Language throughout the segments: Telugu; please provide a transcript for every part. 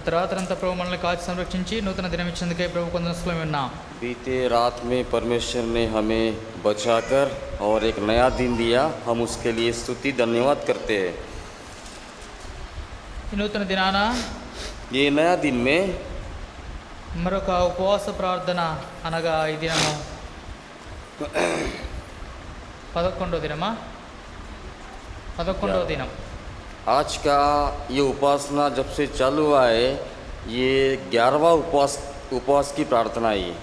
గత రాత్రంతా ప్రభు మనల్ని కాచి సంరక్షించి నూతన దినం ఇచ్చేందుకే ప్రభు కొందరు ఉన్నాం. बीते रात में परमेश्वर ने हमें बचाकर और एक नया दिन दिया, हम उसके लिए स्तुति धन्यवाद करते हैं. ఈ నూతన దినాన ये नया दिन में మరొక ఉపవాస ప్రార్థన అనగా ఈ దినము 11వ దినమా 11వ దినం. आज का ये उपासना जब से चालू हुआ है, ये 11वां उपवास की प्रार्थना है.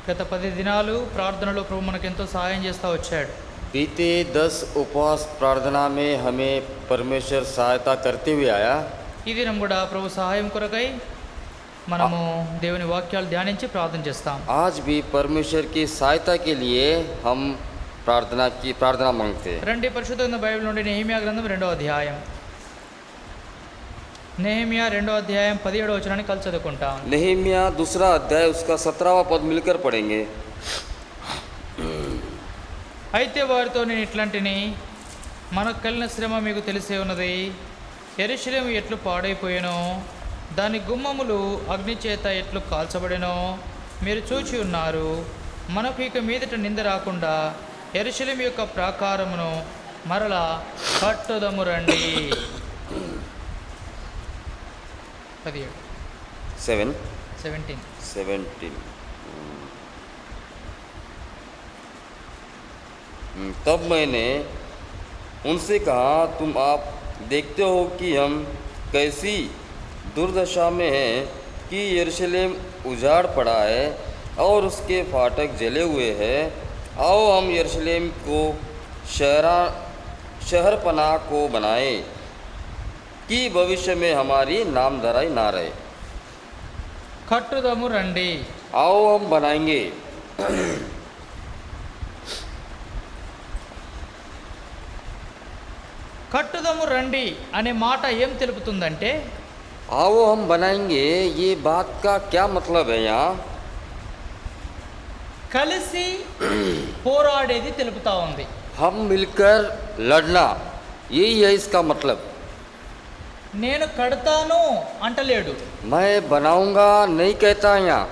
గత 10 దినాలు ప్రార్థనలో ప్రభు మనకు ఎంతో సహాయం చేస్తూ వచ్చాడు. बीते 10 उपवास प्रार्थना में हमें परमेश्वर सहायता करते हुए आया. ఈ దినం కూడా ప్రభు సహాయం కొరకై మనము దేవుని వాక్యాలు ధ్యానించి ప్రార్థన చేస్తాం. आज भी परमेश्वर की सहायता के लिए हम प्रार्थना मांगते हैं. రండి పరిశుద్ధ బైబిల్ నుండి నెహెమ్యా గ్రంథం 2వ అధ్యాయం. నెహెమ్యా 2వ అధ్యాయం 17వ వచనాన్ని కలిసి చదువుకుంటాం. नेहमिया 2रा अध्याय उसका 17वां पद मिलकर पढ़ेंगे. అయితే వారితో నేను ఇట్లాంటిని, మనకు కలిగిన శ్రమ మీకు తెలిసే ఉన్నది. యెరూషలేము ఎట్లు పాడైపోయానో, దాని గుమ్మములు అగ్ని చేత ఎట్లు కాల్చబడెనో మీరు చూచి ఉన్నారు. మనకు ఇక మీదట నింద రాకుండా యెరూషలేము యొక్క ప్రాకారమును మరలా కట్టుదము రండి. 17. तब मैंने उनसे कहा, तुम आप देखते हो कि हम कैसी दुर्दशा में हैं कि यरूशलेम उजाड़ पड़ा है और उसके फाटक जले हुए हैं. आओ हम यरूशलेम को शहर पनाह को बनाएं कि भविष्य में हमारी नामधराई ना रहे. కట్టుదము రండి. आओ हम बनाएंगे. కట్టుదము రండి అనే మాట ఏం తెలుపుతుందంటే, आओ हम बनाएंगे, ये बात का क्या मतलब है यहाँ? కలిసి పోరాడేది తెలుపుతా ఉంది. हम मिलकर लड़ना, यही है इसका मतलब. నేను కడతాను అంటలేడు, मैं बनाऊंगा नहीं कहता यहाँ.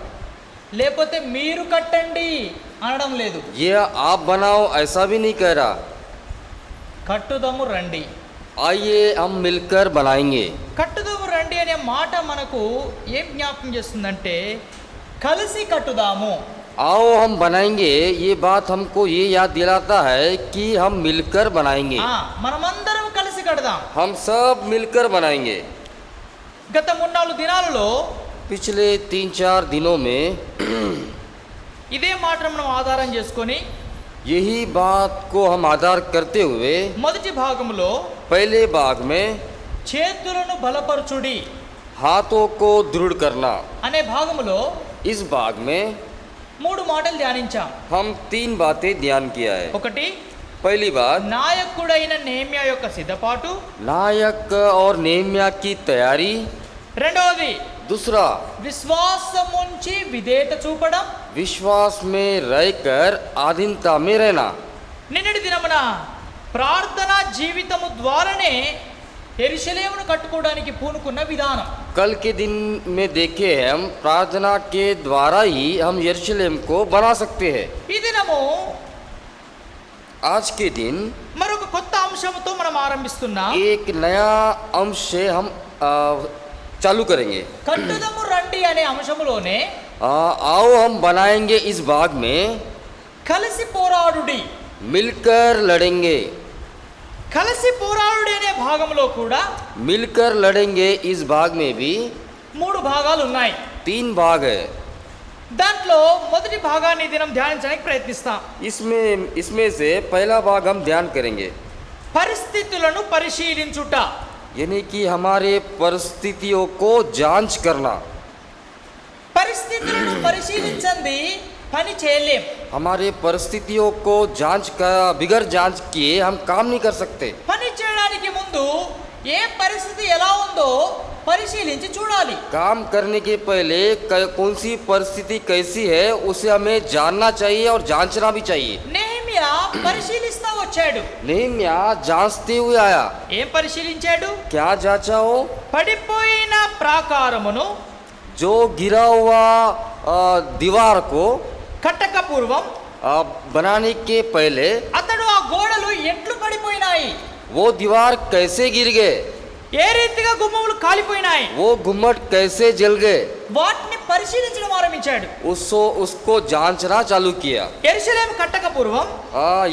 లేకపోతే మీరు కట్టండి అనడం లేదు. ये आप बनाओ ऐसा भी नहीं कह रहा. కట్టుదము రండి. आइए हम मिलकर बनाएंगे. కట్టుదము రండి అనే మాట మనకు ఏం జ్ఞాపకం చేస్తుందంటే, కలిసి కట్టుదాము. आओ हम बनाएंगे, ये बात हमको ये याद दिलाता है कि हम मिलकर बनाएंगे. మనమందరం కలిసి కడదాం. हम सब मिलकर बनाएंगे. గత 3-4 దినాలలో पिछले 3-4 दिनों में ఇదే మాట మనం ఆధారం చేసుకొని यही बात को हम आधार करते हुए మొదటి భాగంలో पहले भाग में చేతులను బలపరచుడి हाथों को दृढ़ करना, అనే భాగంలో इस भाग में 3 మాటలు ధ్యానించాం. हम 3 बातें ध्यान किया है. ఒకటి, पहली बात, నాయకుడైన నెహెమ్యా యొక్క సిద్ధపాటు. नायक और नेहम्या की तैयारी. రెండవది, दूसरा, విశ్వాసముంచి విధేయత చూపడం. विश्वास में रहकर आधीनता में रहना. నిన్నటి దినమున ప్రార్థనా జీవితము ద్వారానే యెరూషలేమును కట్టుకోవడానికి పూనుకున్న విధానం. कल के दिन में देखे हम प्रार्थना के द्वारा ही हम यरूशलेम को बना सकते हैं. ఈ దినము आज के दिन మరొక కొత్త అంశంతో మనం ఆరంభిస్తున్నాం. एक नया अंश से हम चालू करेंगे. కట్టుదము రండి అనే అంశములోనే आओ हम बनाएंगे, इस भाग में కలిసి పోరాడుడి, मिलकर लड़ेंगे. కలిసి పోరాడుడి అనే భాగంలో కూడా मिलकर लड़ेंगे, इस भाग में भी 3 భాగాలు ఉన్నాయి. 3 भाग है. దాంట్లో మొదటి భాగాన్ని ఈ దినం ధ్యానించడానికి ప్రయత్నిస్తాం. इसमें से पहला भाग हम ध्यान करेंगे. పరిస్థితులను పరిశీలించుట, यानी कि हमारे परिस्थितियों को जांच करना. పరిస్థితులను పరిశీలించండి పని చేయలేం. हमारे परिस्थितियों को बिगर जांच किए हम काम नहीं कर सकते. పని చేయడానికి ముందు ఏ పరిస్థితి ఎలా ఉందో పరిశీలించి చూడాలి. काम करने के पहले कौन सी परिस्थिति कैसी है उसे हमें जानना चाहिए और जांचना भी चाहिए. నెహెమ్యా నెహెమ్యా పరిశీలిస్తా వచ్చాడు. नेहम्या जांचते हुए आया। ఏం పరిశీలించాడు? क्या जांचा हो? పడిపోయిన ప్రాకారమును जो गिरा हुआ दीवार को కట్టక పూర్వం बनाने के पहले అతడు ఆ గోడలు ఎట్లు పడిపోయినాయి, वो दीवार कैसे गिर गए, ఏ రీతిగా గుమ్మములు కాలిపోయినాయి, वो गुम्मट कैसे जल गए, వాటిని పరిశీలించడం ఆరంభించాడు. उसको जांचना चालू किया। యెరూషలేము కట్టక పూర్వం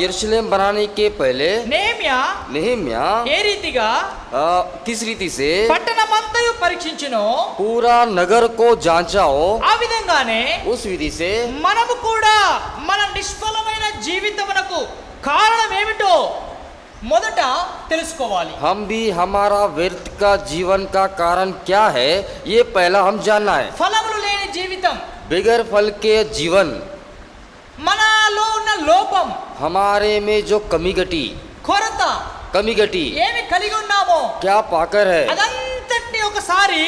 यरूशलेम बनाने के पहले నెహెమ్యా नेहम्या ఏ రీతిగా किस रीति से పట్టణమంతయు పరీక్షించునో पूरा नगर को जांचा हो, ఆ విధంగానే उस विधि से మనము కూడా మన నిష్ఫలమైన జీవితమునకు కారణం ఏమిటో మొదట తెలుసుకోవాలి. हम भी हमारा व्यर्थ का जीवन का कारण क्या है ये पहला हम जानना है। ఫలములు లేని జీవితం, बगैर फल के जीवन, మనలో ఉన్న లోపం, हमारे में जो कमी घटी ఏమి కలిగి ఉన్నామో क्या पाकर है, అదంతటిని ఒకసారి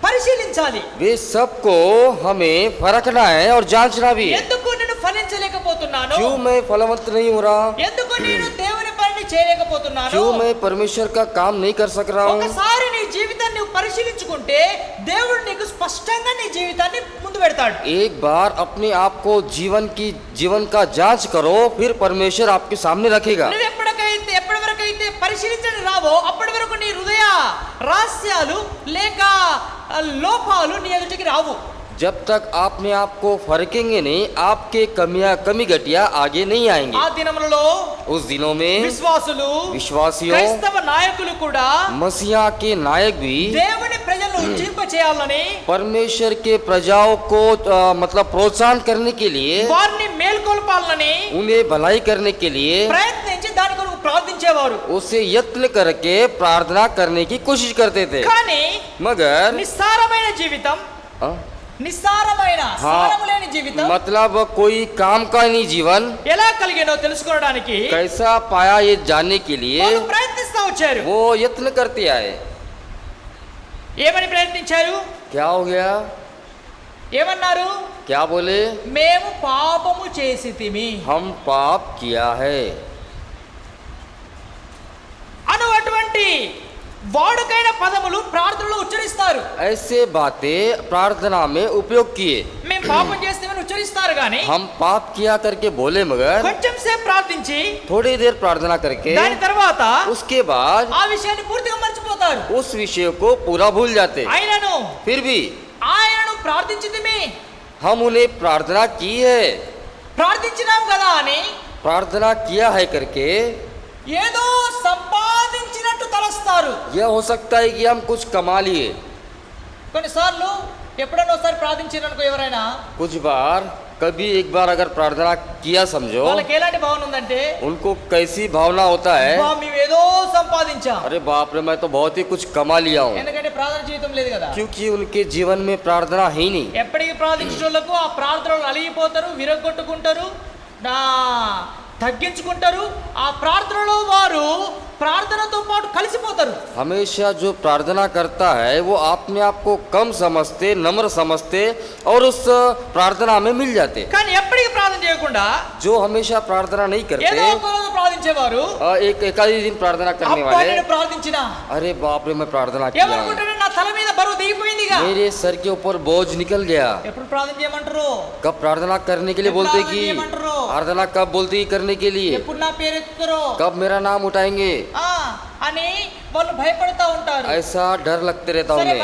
పరిశీలించాలి. वे सबको हमें परखना है और जांचना भी है। ఎందుకు నేను ఫలించలేకపోతున్నాను, क्यों मैं फलवंत नहीं हो रहा, ఎందుకు నేను దేవుని పనిని చేయలేకపోతున్నాను, क्यों मैं परमेश्वर का काम नहीं कर सक रहा हूँ। ఒకసారి నీ జీవితాన్ని నువ్వు పరిశీలించుకుంటే దేవుడు నీకు స్పష్టంగా నీ జీవితాన్ని ముందు పెడతాడు. एक बार अपने आप को जीवन का जांच करो, फिर परमेश्वर आपके सामने रखेगा। నువ్వు ఎప్పటి వరకైతే పరిశీలించని రావో అప్పటి వరకు నీ హృదయ రహస్యాలు లేక లోపాలు నీ ఎదుటికి రావు. जब तक आपने आप को फरकेंगे नहीं, आपके कमी घटिया आगे नहीं आएंगे। ఆ దినములలో उस दिनों में విశ్వాసులు, विश्वासियों, క్రైస్తవ నాయకులు కూడా मसीहा के नायक भी దేవుని ప్రజలను ఉజ్జింప చేయాలని, परमेश्वर के प्रजाओं को मतलब प्रोत्साहन करने के लिए, వారిని మేల్కొల్పాలని उन्हें भलाई करने के लिए ప్రయత్నించి దాని కొరకు ప్రార్థించేవారు. उसे यत्न करके प्रार्थना करने की कोशिश करते थे। కానీ मगर నిస్సారమైన జీవితం, నిస్సారమైన సారము లేని జీవితం मतलब कोई काम का नहीं जीवन ఎలా కలిగేనో తెలుసుకోవడానికి कैसा पाया ये जानने के लिए వాళ్ళు ప్రయత్నిస్తూ వచ్చారు. वो यत्न करते आए। ఏమని ప్రయత్నించారు? क्या हो गया, ఏమన్నారు? क्या बोले, మేము పాపము చేసితిమి हम पाप किया है। అటువంటి వాడుకైన పదములు ప్రార్థనలో ఉచ్చరిస్తారు. ऐसे बातें प्रार्थना में उपयोग किए। మేము పాపం చేస్తామని ఉచ్చరిస్తారు కానీ हम पाप किया करके बोले, मगर కొంచెం సేపు ప్రార్థించి थोड़ी देर प्रार्थना करके దాని తర్వాత उसके बाद ఆ విషయాన్ని పూర్తిగా మర్చిపోతారు. उस विषय को पूरा भूल जाते। ఆయనను फिर भी ప్రార్థించితిమి, हम उन्हें प्रार्थना की है, ప్రార్థించినాం కదా అని प्रार्थना किया है करके ఏదో సంపాదించినట్టు తలస్తారు. यह हो सकता है कि हम कुछ कमा लिए। కొన్నిసార్లు ఎప్పుడైనా ఒకసారి ప్రార్థించిననుకో ఎవరైనా, कुछ बार कभी एक बार अगर प्रार्थना किया समझो, వాళ్ళకి ఎలాంటి భావన ఉందంటే उनको कैसी भावना होता है, "అబ్బా, మేము ఏదో సంపాదించాం." अरे बाप रे, मैं तो बहुत ही कुछ कमा लिया हूँ। ఎందుకంటే ప్రార్థన జీవితం లేదు కదా. क्योंकि उनके जीवन में प्रार्थना ही नहीं। ఎప్పటికీ ప్రార్థించేటోళ్లకు ఆ ప్రార్థనలు అలిగిపోతారు, విరగొట్టుకుంటారు, తగ్గించుకుంటారు. ఆ ప్రార్థనలో వారు ప్రార్థనతో పాటు కలిసిపోతారు. हमेशा जो प्रार्थना करता है वो अपने आप को कम समझते, नम्र समझते और उस प्रार्थना में मिल जाते। కానీ ఎప్పటికీ ప్రార్థన చేయకుండా जो हमेशा प्रार्थना नहीं ఏదో करते, ఒక రోజు ప్రార్థించేవారు, एक ही दिन प्रार्थना करने "అబ్బా, वाले, నేను ప్రార్థించినా." अरे बाप रे, मैं प्रार्थना किया हूँ, ఏమనుకుంటారు? నా తల మీద బరువు దిగిపోయిందిగా. मेरे सर के ऊपर बोझ निकल गया। ఎప్పుడు ప్రార్థన చేయమంటారు? कब प्रार्थना करने के लिए बोलते कि ఏమంటారు? प्रार्थना कब बोलते कि करने के लिए, ఎప్పుడు నా పేరు ఎత్తుతారో कब मेरा नाम उठाएंगे, అని వాళ్ళు భయపడతా ఉంటారు. ऐसा डर लगते रहता సరే, उन्हें।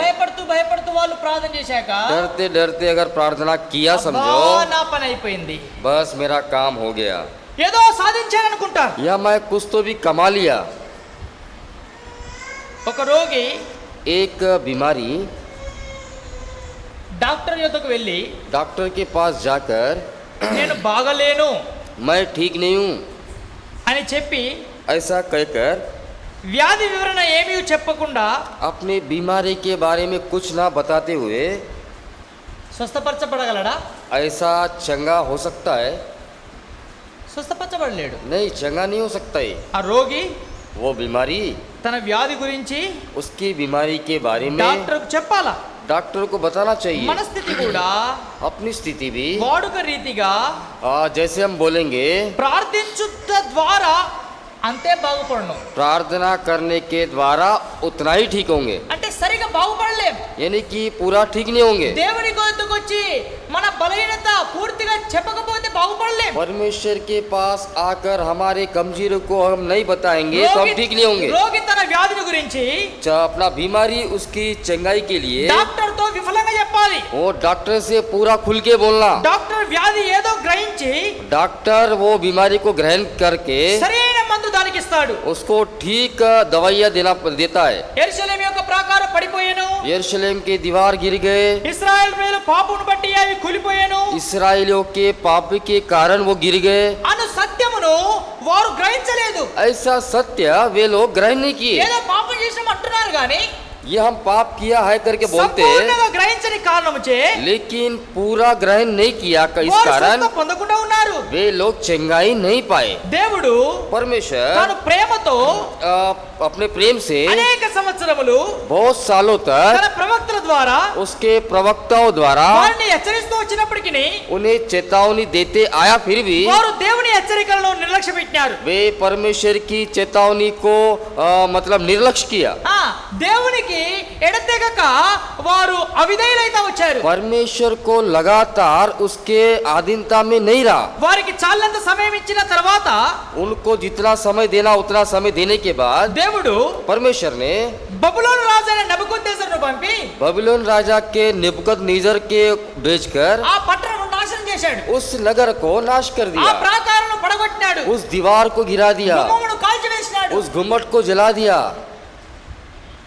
భయపడుతూ వాళ్ళు ప్రార్థన చేశాక डरते डरते अगर प्रार्थना किया समझो, "అబ్బా, నా పని అయిపోయింది, बस मेरा काम हो गया, ఏదో సాధించాలనుకుంటారు. या मैं कुछ तो भी कमा लिया। ఒక రోగి एक बीमारी డాక్టర్ యొద్దకు వెళ్ళి, डॉक्टर के पास जाकर "నేను బాగలేను" मैं ठीक नहीं हूँ అని చెప్పి ऐसा कहकर వ్యాధి వివరణ ఏమీ చెప్పకుండా अपने बीमारी के बारे में कुछ ना बताते हुए స్వస్థపరచబడగలడా? ऐसा चंगा हो सकता है? స్వస్థపరచబడలేడు. नहीं, चंगा नहीं हो सकता है। ఆ రోగి वो बीमारी తన వ్యాధి గురించి उसकी बीमारी के बारे में డాక్టర్కు చెప్పాలా? डॉक्टर को बताना चाहिए మన స్థితి కూడా अपनी स्थिति भी। వాడుక రీతిగా जैसे हम बोलेंगे ప్రార్థించుట ద్వారా అంతే బాగుపడను, प्रार्थना करने के द्वारा उतना ही ठीक होंगे, అంటే సరిగా బాగుపడలేం. यानी कि पूरा ठीक नहीं होंगे। దేవుని కొరకు వచ్చి మన బలహీనత పూర్తిగా చెప్పకపోతే బాగుపడలేం. परमेश्वर के पास आकर हमारे कमजोरी को हम नहीं बताएंगे तो हम ठीक नहीं होंगे। రోగి తన వ్యాధిని గురించి अपना बीमारी उसकी चंगाई के लिए డాక్టర్ తో విఫలంగా చెప్పాలి. वो डॉक्टर से पूरा खुल के बोलना। డాక్టర్ వ్యాధి ఏదో గ్రహించి डॉक्टर वो बीमारी को ग्रहण करके సరైన మందు దానికి ఇస్తాడు. उसको ठीक दवाइयाँ देता है। యెరూషలేము యొక్క ప్రాకారం పడిపోయెను, यरूशलेम के दीवार गिर गए, ఇశ్రాయేలు ప్రజల పాపమును బట్టి అవి కూలిపోయెను इसराइलियों के पाप के कारण वो गिर गए। అను సత్యమును వారు గ్రహించలేదు. ऐसा सत्य वे लोग ग्रहण नहीं किए। ఏదో పాపం చేసాం అంటున్నారు కానీ ये हम पाप किया है करके बोलते हैं, సంపూర్ణంగా గ్రహించని కారణముచే लेकिन पूरा ग्रहण नहीं किया। इस వారు कारण స్వస్థత పొందకుండా ఉన్నారు. वे लोग चंगाई नहीं पाए। దేవుడు परमेश्वर తన ప్రేమతో अपने प्रेम से అనేక సంవత్సరములు बहुत सालों तक తన ప్రవక్తల ద్వారా उसके प्रवक्ताओं द्वारा వారిని హెచ్చరిస్తూ వచ్చినప్పటికీ उन्हें चेतावनी देते आया, फिर भी వారు దేవుని హెచ్చరికలను నిర్లక్ష్య పెట్టారు. वे परमेश्वर की चेतावनी को मतलब निर्लक्ष्य किया। దేవునికి ఎడతెగక వారు అవిధేయులైతే వచ్చారు. परमेश्वर को लगातार उसके अधीनता में नहीं रहा। వారికి చాలంత సమయం ఇచ్చిన తర్వాత उनको जितना समय देना उतना समय देने के बाद దేవుడు परमेश्वर ने బబులోను రాజైన నెబుకద్నెజరును పంపి बबुलोन राजा के नेबुकदनेस्सर के भेजकर ఆ పట్టణం నాశనం చేశాడు. उस नगर को नाश कर ఆ दिया, ప్రాకారాలను పడగొట్టినాడు, उस दीवार को गिरा दिया, గుమ్మమును కాల్చివేసినాడు. उस गुम्मट को जला दिया।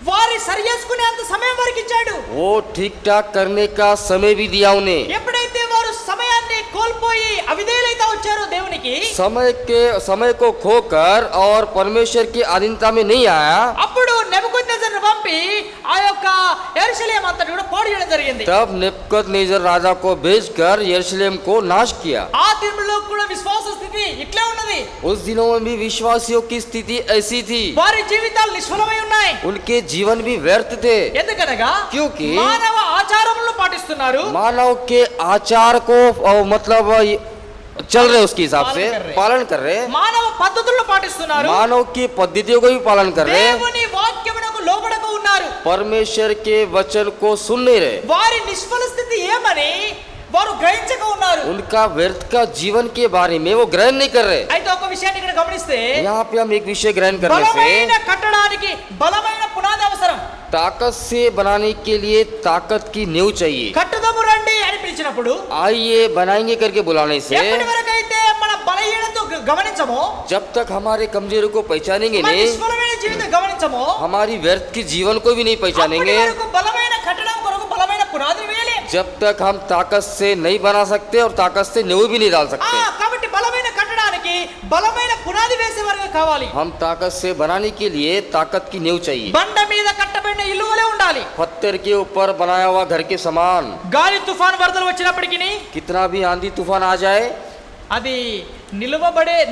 వారి సరి చేసుకునేంత సమయం వారికి ఇచ్చాడు. वो ठीक ठाक करने का समय भी दिया उन्हें। ఎప్పుడైతే వారు సమయాన్ని కోల్పోయి అవిధేయులైతే వచ్చారో దేవునికి, समय को खोकर और परमेश्वर की अधीनता में नहीं आया, అప్పుడు నెబుకద్నెజరును పంపి ఆ యొక్క యెరూషలేము అంతటి కూడా పాడు చేయడం జరిగింది. तब नेबुकदनेस्सर राजा को भेजकर यरूशलेम को नाश किया। ఆ దినములో కూడా విశ్వాస స్థితి ఇట్లే ఉన్నది. उस दिनों में भी विश्वासियों की स्थिति ऐसी थी, వారి జీవితాలు నిష్ఫలమై ఉన్నాయి. उनके जीवन भी व्यर्थ थे, ఎందుకనగా क्योंकि మానవ ఆచారములను పాటిస్తున్నారు, मानव के आचार को मतलब चल रहे उसके हिसाब से पालन कर रहे, మానవ పద్ధతులను పాటిస్తున్నారు, मानव की पद्धतियों को भी पालन कर रहे, దేవుని వాక్యమునకు లోబడక ఉన్నారు. परमेश्वर के वचन को सुन नहीं रहे। వారి నిష్ఫల స్థితి ఏమని వారు గ్రహించక ఉన్నారు. उनका व्यर्थ का जीवन के बारे में वो ग्रहण नहीं कर रहे। అయితే ఒక విషయాన్ని ఇక్కడ గమనిస్తే, यहाँ पे हम एक विषय ग्रहण करने से బలమైన కట్టడానికి బలమైన పునాది అవసరం. ताकत से बनाने के लिए ताकत की नींव चाहिए। కట్టుదము రండి అని పిలిచినప్పుడు आइए बनाएंगे करके बुलाने से ఎప్పటి వరకైతే మన బలహీనతో గమనించమో, जब तक हमारे कमजोरी को पहचानेंगे మన नहीं, నిష్ఫలమైన జీవితం గమనించమో, हमारी व्यर्थ की जीवन को भी नहीं అప్పటి पहचानेंगे। వరకు బలమైన కట్టడం కొరకు బలమైన పునాదిని వేయలేం. जब तक हम ताकत से नहीं बना सकते और ताकत से नींव भी नहीं डाल सकते। కాబట్టి బలమైన కట్టడానికి బలమైన పునాది వేసే వరకు కావాలి. हम ताकत से बनाने के लिए ताकत की नींव चाहिए। బండ మీద కట్టబడిన ఇల్లు వలె ఉండాలి. पत्थर के ऊपर बनाया हुआ घर के समान, గాలి తుఫాన్ వరదలు వచ్చినప్పటికీ कितना भी आंधी तूफान आ जाए అది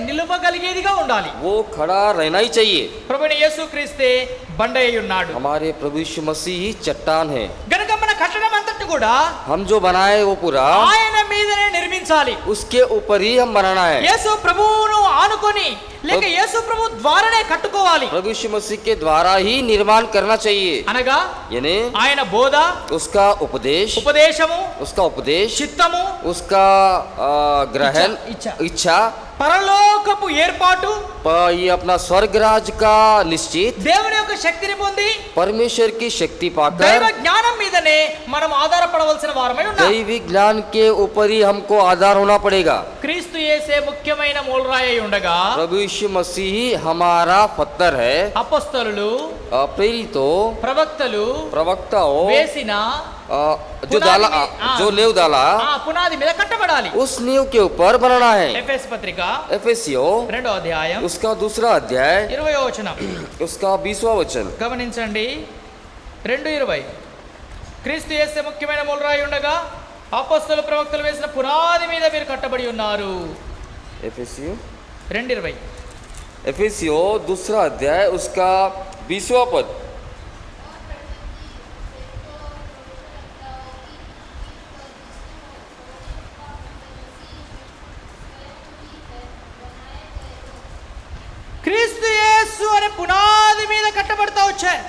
నిలవగలిగేదిగా ఉండాలి. वो खड़ा रहना ही चाहिए। ప్రభువైన యేసుక్రీస్తే బండ అయి ఉన్నాడు. हमारे प्रभु यीशु मसीह ही चट्टान है। గనుక మన కట్టడం అంతటి కూడా हम जो बनाए वो पूरा ఆయన మీదనే నిర్మించాలి. उसके ऊपर ही हम बनाना है। యేసు ప్రభువును ఆనుకొని లేక యేసు ప్రభు ద్వారానే కట్టుకోవాలి. प्रभु यीशु मसीह के द्वारा ही निर्माण करना चाहिए, అనగా यानी ఆయన బోధ, उसका उपदेशము, उसका उपदेश, చిత్తము, उसका ग्रहण, इच्छा, పరలోకపు ఏర్పాటు, ये अपना स्वर्ग राज का निश्चित, దేవుని యొక్క శక్తిని పొంది परमेश्वर की शक्ति पाकर దైవ జ్ఞానం మీదనే మనం ఆధారపడవలసిన వారమై ఉన్నాం. दैविक ज्ञान के ऊपर ही हमको आधार होना पड़ेगा। క్రీస్తు యేసే ముఖ్యమైన మూలరాయి అయి ఉండగా प्रभु यीशु मसीह ही हमारा पत्थर है। అపొస్తలులు, प्रेरितों, ప్రవక్తలు प्रवक्ताओं, వేసిన जो डाला, जो नींव डाला, పునాది మీద కట్టబడాలి. उस नींव के ऊपर बनाना है। ఎఫెసు పత్రిక एफेसियो 2వ అధ్యాయం उसका दूसरा अध्याय 20వ వచనం उसका 20वां वचन గమనించండి. 2:20 క్రీస్తు యేసే ముఖ్యమైన మూలరాయి ఉండగా అపొస్తలులు, ప్రవక్తలు వేసిన పునాది మీద మీరు కట్టబడి ఉన్నారు. एफेसियो 2:20 एफेसियो दूसरा अध्याय उसका 20वां पद। పునాది మీద కట్టబడతా వచ్చాయి.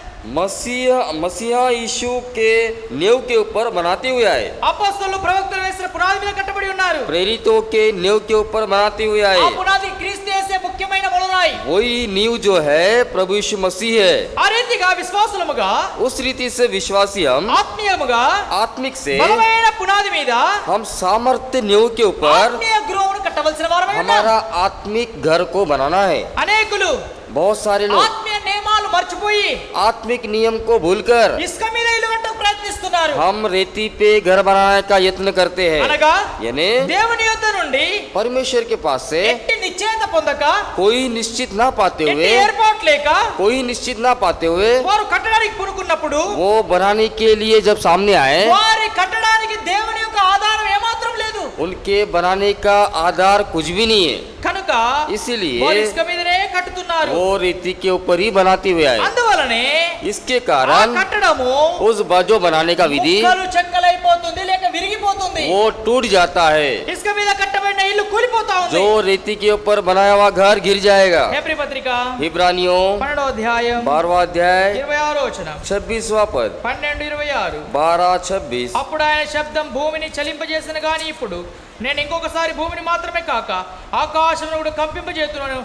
मसीहा यीशु के नींव के ऊपर बनाते हुए आए, అపొస్తలులు ప్రవక్తలు వేసిన పునాది మీద కట్టబడి ఉన్నారు. प्रेरितों के नींव के ऊपर बनाते हुए ఆ आए. పునాది క్రీస్తు యేసే ముఖ్యమైన మూలరాయి. वही नींव जो है प्रभु यीशु मसीह है. ఆ రీతిగా విశ్వాసులముగా, उस रीति से विश्वासी हम ఆత్మీయముగా, आत्मिक से బలమైన పునాది మీద हम सामर्थ्य नींव के ऊपर ఆత్మీయ గృహమును కట్టవలసిన వారమై ఉన్నాం. हमारा आत्मिक घर को बनाना है. అనేకులు बहुत सारे लोग ఆత్మీయ నియమాలు మర్చిపోయి आत्मिक नियम को भूलकर ఇసుక మీద ఇల్లు కట్టకు ప్రయత్నిస్తున్నారు. हम रेती पे घर बनाने का यत्न करते हैं. అనగా यानी దేవుని యొద్ద నుండి परमेश्वर के पास से ఎట్టి నిశ్చయత పొందక, कोई निश्चित ना पाते ఎట్టి हुए ఏర్పాటు లేక कोई निश्चित ना पाते हुए వారు కట్టడానికి పూనుకున్నప్పుడు वो बनाने के लिए जब सामने आए, వారి కట్టడానికి దేవుని యొక్క ఆధారం ఏమాత్రం లేదు. उनके बनाने का आधार कुछ भी नहीं है. కనుక इसीलिए వారు ఇసుక మీదనే కట్టుతున్నారు. वो रेती के ऊपर ही बनाते हुए आए. అందువలనే इसके ఆ कारण కట్టడము उस बाजो बनाने का विधि ముక్కలు చెక్కలైపోతుంది, లేక విరిగిపోతుంది. वो टूट जाता है. ఇసుక మీద కట్టబడిన ఇల్లు కూలిపోతా ఉంది. जो रेती के ऊपर बनाया हुआ घर गिर जाएगा. హెబ్రీ పత్రిక इब्रानियों 12వ అధ్యాయం 12वां अध्याय 26వ వచనం, 26वां पद 12:26. 12:26. అప్పుడు ఆయన శబ్దం భూమిని చలింపజేసిన గాని ఇప్పుడు నేను ఇంకొకసారి భూమిని మాత్రమే కాక ఆకాశమును కూడా కంపింపజేస్తున్నాను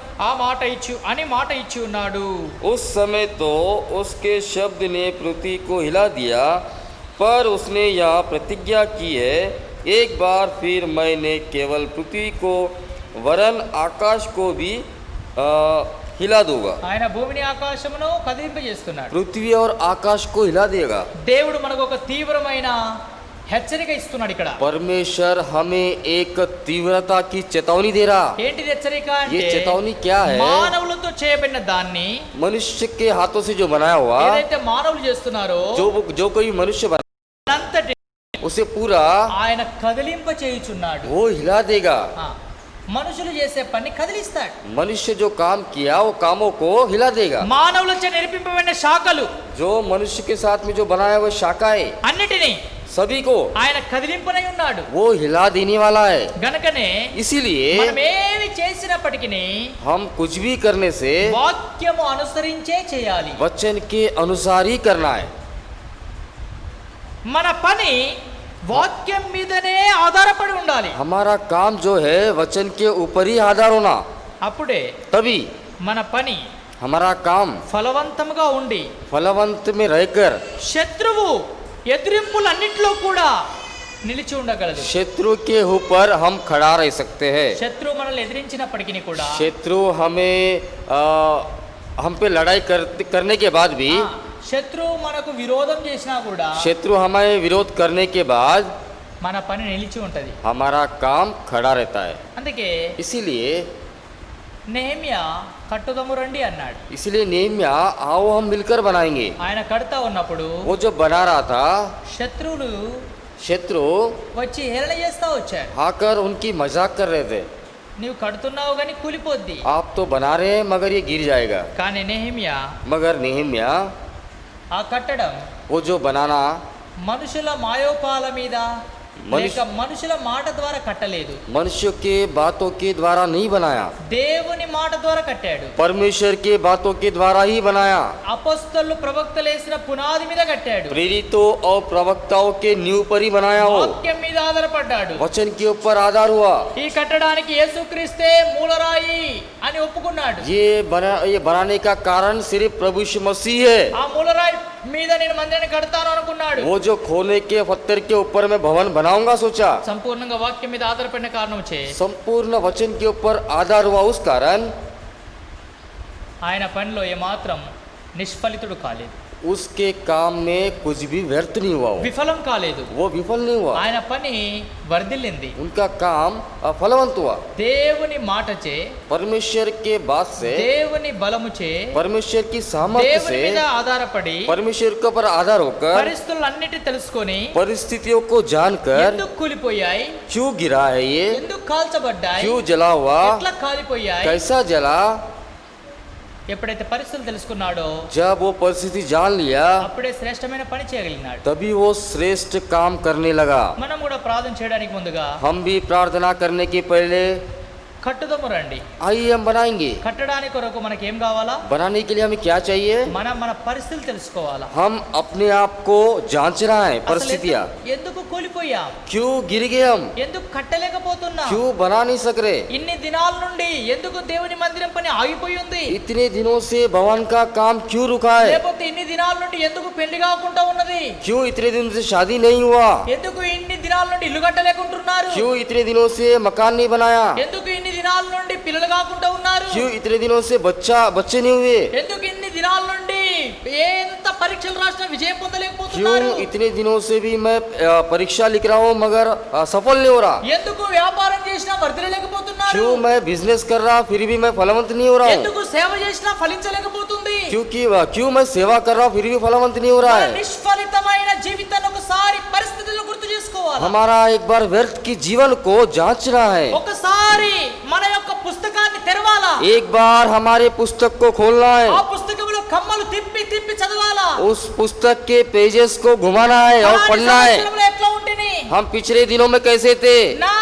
అని మాట ఇచ్చి ఉన్నాడు. उस समय तो उसके शब्द ने पृथ्वी को हिला दिया, पर उसने यहाँ प्रतिज्ञा की है, एक बार फिर मैंने केवल पृथ्वी को वरन आकाश को भी हिला दूंगा. ఆయన భూమిని ఆకాశమును కదిలింపజేస్తున్నాడు. पृथ्वी और आकाश को हिला देगा. దేవుడు మనకు ఒక తీవ్రమైన హెచ్చరిక ఇస్తున్నాడు ఇక్కడ. परमेश्वर हमें एक तीव्रता की चेतावनी दे रहा. ఏంటిది హెచ్చరిక ये అంటే, चेतावनी क्या है? మానవులతో చేయబడిన దాన్ని, मनुष्य के हाथों से जो बनाया हुआ, ఏదైతే మానవులు చేస్తున్నారో जो कोई मनुष्य बना అంతటి उसे पूरा ఆయన కదిలింప చేయుచున్నాడు. वो हिला देगा. మనుషులు చేసే పని కదిలిస్తాడు. मनुष्य जो काम किया वो कामों को हिला देगा. మానవులచే నిర్మింపబడిన శాఖలు जो मनुष्य के साथ में जो बनाया हुआ शाखाएं అన్నిటినీ सभी को ఆయన కదిలింపనై ఉన్నాడు. वो हिला देने वाला है. గనుకనే इसीलिए మనం ఏమి చేసినప్పటికీ हम कुछ भी करने से వాక్యము అనుసరించే చేయాలి. वचन के अनुसार ही करना है. మన పని వాక్యం మీదనే ఆధారపడి ఉండాలి. हमारा काम जो है वचन के ऊपर ही आधार होना. అప్పుడే तभी మన పని हमारा काम ఫలవంతంగా ఉండి फलवंत में रहकर శత్రువు ఎదిరింపులన్నిట్లో కూడా నిలిచి ఉండగలదు. शत्रु के ऊपर हम खड़ा रह सकते हैं. శత్రువు మనల్ని ఎదిరించినప్పటికీ కూడా, शत्रु हमें हम पे लड़ाई करने के बाद भी, శత్రువు మనకు విరోధం చేసినా కూడా शत्रु हमें विरोध करने के बाद మన పని నిలిచి ఉంటది. हमारा काम खड़ा रहता है. అందుకే इसीलिए నెహెమ్యా కట్టుదము రండి అన్నాడు. नेहम्या आओ हम मिलकर बनाएंगे. ఆయన కడతా ఉన్నప్పుడు वो जब बना रहा था, శత్రువులు शत्रु వచ్చి హేళన చేస్తా వచ్చారు. आकर उनकी मजाक कर रहे थे. నీవు కడుతున్నావు కానీ కూలిపోద్ది. आप तो बना रहे हैं मगर ये गिर जाएगा. కానీ నెహెమ్యా मगर नेहम्या ఆ కట్టడం वो जो बनाना మనుషుల మాయోపాల మీద మనుష్- లేక మనుషుల మాట ద్వారా కట్టలేదు, मनुष्य के बातों के द्वारा नहीं बनाया, దేవుని మాట ద్వారా కట్టాడు. परमेश्वर के बातों के द्वारा ही बनाया. అపొస్తలులు ప్రవక్తలు వేసిన పునాది మీద కట్టాడు. प्रेरितों और प्रवक्ताओं के नींव पर ही बनाया हो. వాక్యం మీద ఆధారపడ్డాడు. वचन के ऊपर आधार हुआ. ఈ కట్టడానికి యేసుక్రీస్తే మూలరాయి అని ఒప్పుకున్నాడు. ये बनाने का कारण सिर्फ प्रभु यीशु मसीह है. ఆ మూలరాయి మీద నేను మందిరాన్ని కడతాను అనుకున్నాడు. वो जो खोने के पत्थर के ऊपर मैं भवन बनाऊंगा सोचा. సంపూర్ణంగా వాక్యం మీద ఆధారపడిన కారణం చే संपूर्ण वचन के ऊपर आधार हुआ, उस कारण ఆయన పనిలో ఏమాత్రం నిష్ఫలితుడు కాలేదు, उसके काम में कुछ भी व्यर्थ नहीं हुआ. విఫలం కాలేదు. वो विफल नहीं हुआ. ఆయన పని వర్ధిల్లింది. उनका काम फलवंत हुआ. దేవుని మాటచే, परमेश्वर के बात से, దేవుని బలముచే, परमेश्वर की सामर्थ्य దేవుని మీద से, ఆధారపడి परमेश्वर के ऊपर आधार होकर పరిస్థితులన్నిటి తెలుసుకొని परिस्थितियों को जानकर ఎందుకు కూలిపోయాయి, क्यों गिरा है ये, ఎందుకు కాల్చబడ్డాయి, क्यों जला हुआ, ఎట్లా కాలిపోయాయి, कैसा जला, ఎప్పుడైతే పరిస్థితులు తెలుసుకున్నాడో जब वो परिस्थिति जान लिया అప్పుడే శ్రేష్టమైన పని చేయగలిగినాడు. तभी वो श्रेष्ठ काम करने लगा. మనం కూడా ప్రార్థన చేయడానికి ముందుగా हम भी प्रार्थना करने के पहले కట్టుదము రండి. आइए हम बनाएंगे। కట్టడానికి కొరకు మనకి ఏం కావాలా? बनाने के लिए हमें क्या चाहिए? మనం మన పరిస్థితులు తెలుసుకోవాలా. हम अपने आप को जांच रहा है అసలు परिस्थितियाँ, ఎందుకు కూలిపోయాం? क्यों गिर गए हम, ఎందుకు కట్టలేకపోతున్నాం? क्यों बना नहीं सक रहे, ఇన్ని దినాల నుండి ఎందుకు దేవుని మందిరం పని ఆగిపోయి ఉంది? इतने दिनों से भवन का काम क्यों रुका है, లేకపోతే ఇన్ని దినాల నుండి ఎందుకు పెళ్లి కాకుండా ఉన్నది? क्यों इतने दिन से शादी नहीं हुआ, ఎందుకు ఇన్ని దినాల నుండి ఇల్లు కట్టలేకుంటున్నారు? क्यों इतने दिनों से मकान नहीं बनाया, ఎందుకు ఇన్ని దినాల నుండి పిల్లలు కాకుండా ఉన్నారు? क्यों इतने दिनों से बच्चे नहीं हुए, ఎందుకు ఇన్ని దినాల నుండి ఎంత పరీక్షలు రాసినా విజయం పొందలేకపోతున్నారు? क्यों इतने दिनों से भी मैं परीक्षा लिख रहा हूँ मगर सफल नहीं हो रहा, ఎందుకు వ్యాపారం చేసినా వర్ధిల్లలేకపోతున్నారు? क्यों मैं बिजनेस कर रहा फिर भी मैं फलवंत नहीं हो रहा हूँ, ఎందుకు సేవ చేసినా ఫలించలేకపోతుంది? क्यों मैं सेवा कर रहा हूँ फिर भी फलवंत नहीं हो रहा మన है। నిష్ఫలితమైన జీవితాన్ని ఒకసారి పరిస్థితులను గుర్తు చేసుకోవాలి. हमारा एक बार व्यर्थ की जीवन को जांचना है, ఒకసారి మన యొక్క పుస్తకాన్ని తెరవాలా. एक बार हमारे पुस्तक को खोलना ఆ है, పుస్తకంలో కమ్మలు తిప్పి తిప్పి చదవాలా. उस पुस्तक के पेजेस को घुमाना है और ఫలాని पढ़ना है। సంవత్సరంలో ఎట్లా ఉంటిని? हम पिछले दिनों में कैसे थे, నా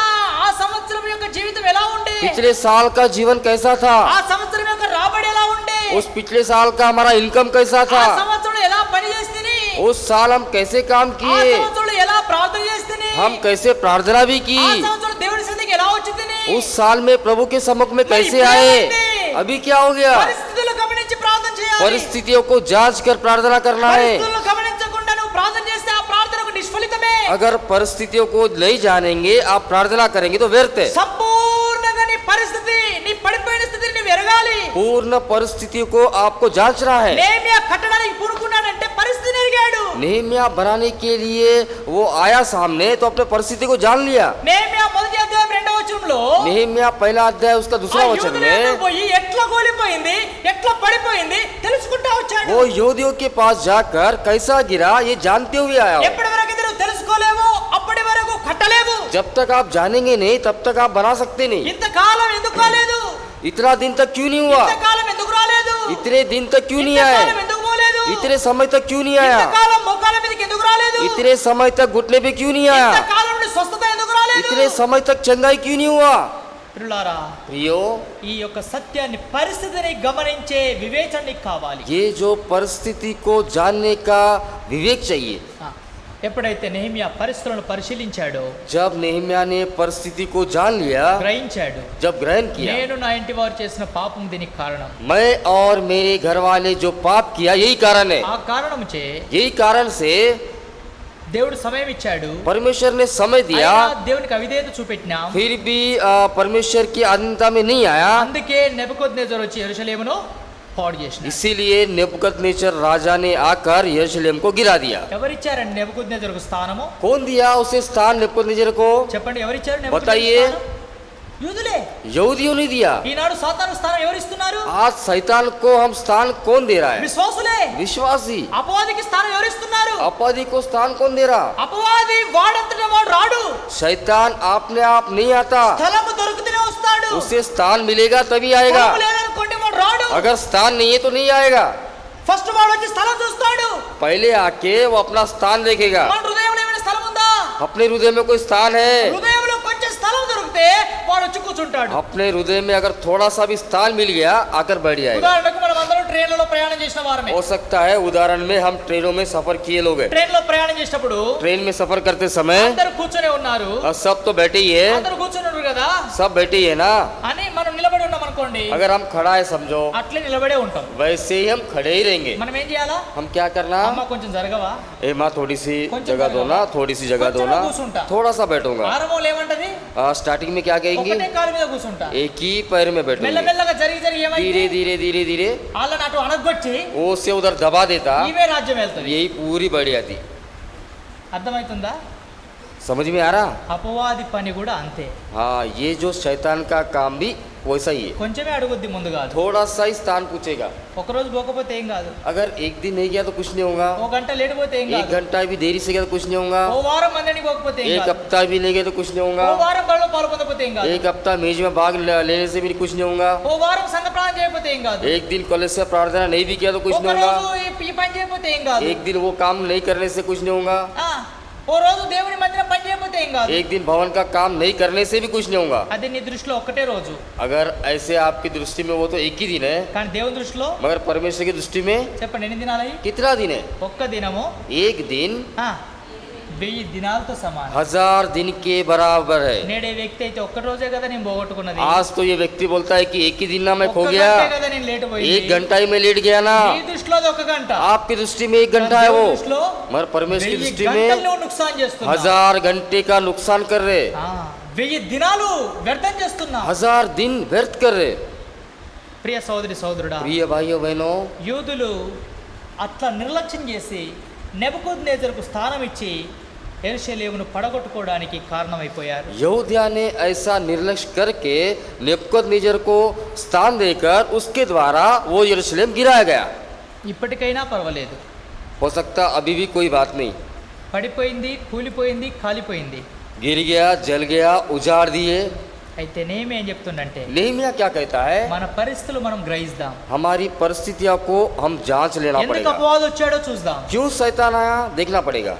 ఆ సంవత్సరం యొక్క జీవితం ఎలా ఉండే? पिछले साल का जीवन कैसा था, ఆ సంవత్సరం యొక్క రాబడి ఎలా ఉండే? उस पिछले साल का हमारा इनकम कैसा ఆ था, సంవత్సరంలో ఎలా పని చేస్తేని? उस साल हम कैसे काम ఆ किए, సంవత్సరంలో ఎలా ప్రార్థన చేస్తేని? हम कैसे प्रार्थना भी ఆ की, సంవత్సరంలో దేవుడి సన్నిధికి ఎలా వచ్చితిని? उस साल में प्रभु के सम्मुख में कैसे ఇప్పుడు आए, ఏమైంది? अभी क्या हो गया। పరిస్థితులు గమనించి ప్రార్థన చేయాలి. परिस्थितियों को जांच कर प्रार्थना करना है। పరిస్థితులను గమనించకుండా నువ్వు ప్రార్థన చేస్తే ఆ ప్రార్థనకు నిష్ఫలితమే. अगर परिस्थितियों को नहीं जानेंगे आप प्रार्थना करेंगे तो व्यर्थ है। సంపూర్ణంగా నీ పరిస్థితి, నీ పడిపోయిన స్థితిని నువ్వు ఎరగాలి. पूर्ण परिस्थितियों को आपको जांचना है। నేమియా కట్టడానికి పూనుకున్నాడంటే పరిస్థితిని ఎరిగాడు. नेहम्या बनाने के लिए वो आया सामने तो अपने परिस्थिति को जान लिया। నేమియా మొదటి అధ్యాయం 2వ వచనంలో नेहम्या पहला अध्याय उसका ఆ दूसरा वचन యూదులందరూ में పోయి ఎట్లా కూలిపోయింది, ఎట్లా పడిపోయింది తెలుసుకుంటా వచ్చాడు. वो यहूदियों के पास जाकर कैसा गिरा ये जानते हुए आया। ఎప్పటి వరకు నువ్వు తెలుసుకోలేవు అప్పటి వరకు కట్టలేవు. जब तक आप जानेंगे नहीं तब तक आप बना सकते नहीं। ఇంతకాలం ఎందుకు కాలేదు? इतना दिन तक क्यों नहीं हुआ, ఇంతకాలం ఎందుకు రాలేదు? इतने दिन तक क्यों नहीं ఇంతకాలం आए, ఎందుకు పోలేదు? इतने समय तक क्यों नहीं आया, ఇంతకాలం మోకాళ్ళ మీదకి ఎందుకు రాలేదు? इतने समय तक घुटने पे क्यों नहीं आया, ఇంతకాలం నుండి స్వస్థత ఎందుకు రాలేదు? इतने समय तक चंगाई क्यों नहीं हुआ। ప్రియులారా, प्रियो, ఈ యొక్క సత్యాన్ని పరిస్థితిని గమనించే వివేచన నీకు కావాలి. ये जो परिस्थिति को जानने का विवेक चाहिए। ఎప్పుడైతే నెహెమ్యా పరిస్థితులను పరిశీలించాడో, जब नेहम्या ने परिस्थिति को जान लिया, గ్రహించాడు, जब ग्रहण किया నేను నా ఇంటి వారు చేసిన పాపం దీనికి కారణం. मैं और मेरे घर वाले जो पाप किया यही कारण है, ఆ కారణం చే यही कारण से దేవుడు సమయం ఇచ్చాడు. परमेश्वर ने समय दिया, అయినా దేవునికి అవిధేయత చూపెట్టినాం. फिर भी परमेश्वर की अधीनता में नहीं आया। అందుకే నెబుకద్నెజర్ వచ్చి యెరూషలేమును పాడు చేసిన. इसीलिए नेबुकदनेस्सर राजा ने आकर यरूशलेम को गिरा दिया। ఎవరిచ్చారండి నెబుకద్నెజర్కు స్థానము? कौन दिया उसे स्थान नेबुकदनेस्सर को, చెప్పండి, ఎవరిచ్చారు बताइए। నెబుకద్నెజర్ స్థానం? యూదులే. यहूदियों ने दिया। ఈనాడు సాతాను స్థానం ఎవరిస్తున్నారు? आज शैतान को हम स्थान कौन दे रहा है, విశ్వాసులే. विश्वासी। అపవాదికి స్థానం ఎవరిస్తున్నారు? अपवादी को स्थान कौन दे रहा, అపవాది వాడంతటా వాడు రాడు. शैतान अपने आप नहीं आता, స్థలము దొరికితేనే వస్తాడు. उसे स्थान मिलेगा तभी आएगा, స్థలము లేదనుకోండి వాడు రాడు. अगर स्थान नहीं है तो नहीं आएगा। ఫస్ట్ వాడు వచ్చి స్థలం చూస్తాడు. पहले आके वो अपना स्थान देखेगा। మన హృదయంలో ఏమైనా స్థలం ఉందా? अपने हृदय में कोई स्थान है, హృదయంలో కొంచెం స్థలం దొరికితే వాడు వచ్చి కూర్చుంటాడు. अपने हृदय में अगर थोड़ा सा भी स्थान मिल गया आकर बैठ जाएगा। ఉదాహరణకు మనం అందరం ట్రైన్లలో ప్రయాణం చేసిన వారమే. हो सकता है उदाहरण में हम ट्रेनों में सफर किए लोग हैं, ట్రైన్లో ప్రయాణం చేసినప్పుడు ट्रेन में सफर करते समय అందరూ కూర్చొని ఉన్నారు. सब तो बैठे ही है, అందరూ కూర్చొని ఉన్నారు కదా सब बैठे ही है ना। అని మనం నిలబడి ఉన్నాం అనుకోండి, अगर हम खड़ा है समझो, అట్లే నిలబడే ఉంటాం. वैसे ही हम खड़े ही रहेंगे। మనం ఏం చేయాలా? हम क्या करना, అమ్మ కొంచెం జరగవా, ए माँ थोड़ी सी కొంచెం जगह दो ना, थोड़ी सी जगह दो ना, కూర్చుంటా. थोड़ा सा बैठूंगा। ఆరంభంలో ఏమంటది? स्टार्टिंग में क्या कहेंगे, ఒకటే కాలు మీద కూర్చుంటా. एक ही पैर में बैठूंगे, మెల్లమెల్లగా జరిగి జరిగి ఏమైంది? धीरे धीरे धीरे धीरे వాళ్ళని అటు అనగొచ్చి वो से उधर दबा देता, ఈమె రాజ్యం వెళ్తది. यही पूरी बढ़ जाती। అర్థమవుతుందా? समझ में आ रहा। అపవాది పని కూడా అంతే. हाँ, ये जो शैतान का काम भी वैसा ही है, కొంచెమే అడుగుద్ది ముందు కాదు. थोड़ा सा ही स्थान पूछेगा। ఒక రోజు పోకపోతే ఏం కాదు, अगर एक दिन नहीं गया तो कुछ नहीं होगा, ఓ గంట లేట్ పోతే ఏం एक కాదు, घंटा भी देरी से गया तो कुछ नहीं होगा, ఓ వారం మందిని పోకపోతే ఏం एक కాదు, हफ्ता भी नहीं गया तो कुछ नहीं ఓ होगा, వారం బడిలో పాల్గొనకపోతే ఏం కాదు, एक हफ्ता मेज में भाग लेने से भी कुछ नहीं होगा, ఓ వారం సంఘ ప్రార్థన చేయకపోతే ఏం కాదు, एक दिन कॉलेज से प्रार्थना नहीं भी किया तो कुछ ఒక नहीं होगा, రోజు ఈ పని చేయకపోతే ఏం కాదు. एक दिन वो काम नहीं करने से कुछ नहीं होगा। ఆ, ఓ రోజు దేవుని మందిరం పని చేయకపోతే ఏం కాదు, एक दिन भवन का काम नहीं करने से भी कुछ नहीं होगा। అది నీ దృష్టిలో ఒక్కటే రోజు, अगर ऐसे आपकी दृष्टि में वो तो एक ही दिन है, కానీ దేవుని దృష్టిలో मगर परमेश्वर की दृष्टि में చెప్పండి ఎన్ని దినాలు అయ్యి? कितना दिन है? ఒక్క దినము एक दिन 1000 దినాలతో సమానం. 1000 दिन के बराबर है। నేడే వ్యక్తి అయితే ఒక్క రోజే కదా నేను పోగొట్టుకున్నది, आज तो ये व्यक्ति बोलता है कि एक ही दिन ना मैं खो ఒక్క गया, గంటే కదా నేను లేట్ పోయింది. 1 घंटा ही मैं लेट गया ना। నీ దృష్టిలో అది ఒక గంట, आपकी दृष्टि में 1 घंटा है वो, దృష్టిలో मगर परमेश्वर की 1000 दृष्टि గంటలు में నువ్వు నుక్సాన్ చేస్తున్నావు. 1000 घंटे का नुकसान कर रहे, 1000 దినాలు వ్యర్థం చేస్తున్నావు. 1000 दिन व्यर्थ कर रहे। ప్రియ సోదరి సోదరుడా, प्रिय भाइयों बहनों, యూదులు అట్లా నిర్లక్ష్యం చేసి నెబుకద్నెజరుకు స్థానం ఇచ్చి యెరూషలేమును పడగొట్టుకోవడానికి కారణమైపోయారు. यहूदिया ने ऐसा निर्लक्ष्य करके नेबूकदनेस्सर को स्थान देकर उसके द्वारा वो यरूशलेम गिराया गया। ఇప్పటికైనా పర్వాలేదు, हो सकता अभी भी कोई बात नहीं, పడిపోయింది, కూలిపోయింది, కాలిపోయింది. गिर गया, जल गया, उजाड़ दिए। అయితే నేమి ఏం చెప్తుండంటే नेहमिया क्या कहता है? మన పరిస్థితులు మనం గ్రహిస్తాం. हमारी परिस्थितियों को हम जांच लेना ఎందుకు पड़ेगा। అపవాదం వచ్చాడో చూద్దాం. क्यों शैतान आया देखना पड़ेगा,